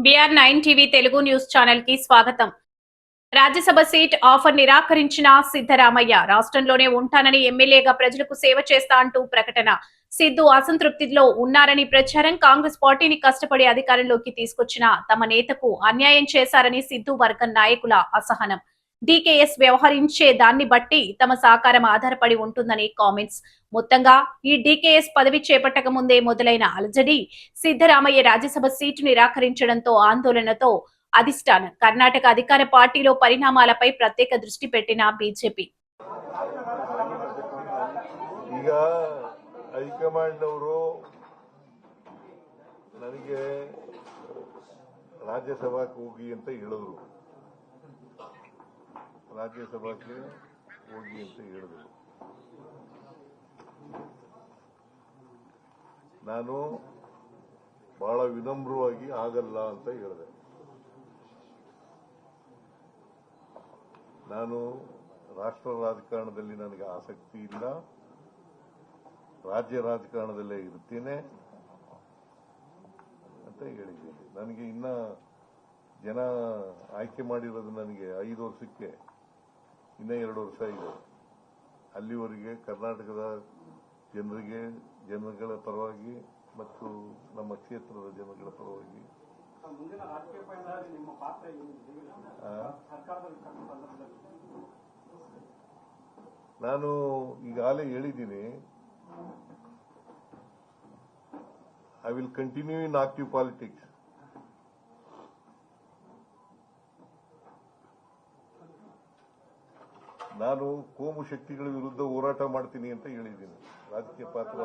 BR9 TV Telugu news channel కి స్వాగతం. Rajya Sabha seat offer నిరాకరించిన సిద్ధరామయ్య రాష్ట్రంలోనే ఉంటానని ఎమ్మెల్యేగా ప్రజలకు సేవ చేస్తా అంటూ ప్రకటన. సిద్ధు అసంతృప్తిలో ఉన్నారని ప్రచారం. కాంగ్రెస్ పార్టీని కష్టపడి అధికారంలోకి తీసుకొచ్చిన తమ నేతకు అన్యాయం చేశారని సిద్ధు వర్గం నాయకుల అసహనం. డీకేఎస్ వ్యవహరించే దాన్ని బట్టి తమ సహకారం ఆధారపడి ఉంటుందని కామెంట్స్. మొత్తంగా ఈ డీకేఎస్ పదవి చేపట్టక ముందే మొదలైన అలజడి సిద్ధరామయ్య రాజ్యసభ సీటు నిరాకరించడంతో ఆందోళనతో అధిష్టానం కర్ణాటక అధికార పార్టీలో పరిణామాలపై ప్రత్యేక దృష్టి పెట్టిన బీజేపీ. ಈಗ ಹೈಕಮಾಂಡ್ ಅವರು ನನಗೆ ರಾಜ್ಯಸಭಾಕ್ಕೆ ಹೋಗಿ ಅಂತ ಹೇಳಿದ್ರು. ರಾಜ್ಯಸಭಾಕ್ಕೆ ಹೋಗಿ ಅಂತ ಹೇಳಿದ್ರು. ನಾನು ಬಹಳ ವಿನಮ್ರವಾಗಿ ಆಗಲ್ಲ ಅಂತ ಹೇಳಿದೆ. ನಾನು ರಾಷ್ಟ್ರ ರಾಜಕಾರಣದಲ್ಲಿ ನನಗೆ ಆಸಕ್ತಿ ಇಲ್ಲ, ರಾಜ್ಯ ರಾಜಕಾರಣದಲ್ಲೇ ಇರ್ತೀನಿ ಅಂತ ಹೇಳಿದ್ದೀನಿ. ನನಗೆ ಇನ್ನ ಜನ ಆಯ್ಕೆ ಮಾಡಿರೋದು ನನಗೆ 5 ವರ್ಷಕ್ಕೆ, ಇನ್ನ 2 ವರ್ಷ ಇದೆ. ಅಲ್ಲಿವರೆಗೆ ಕರ್ನಾಟಕದ ಜನರಿಗೆ, ಜನಗಳ ಪರವಾಗಿ ಮತ್ತು ನಮ್ಮ ಕ್ಷೇತ್ರದ ಜನಗಳ ಪರವಾಗಿ ನಾನು ಈಗಾಗಲೇ ಹೇಳಿದ್ದೀನಿ. I will continue in active politics. ನಾನು ಕೋಮು ಶಕ್ತಿಗಳ ವಿರುದ್ಧ ಹೋರಾಟ ಮಾಡ್ತೀನಿ ಅಂತ ಹೇಳಿದ್ದೀನಿ. ರಾಜಕೀಯ ಪಾತ್ರ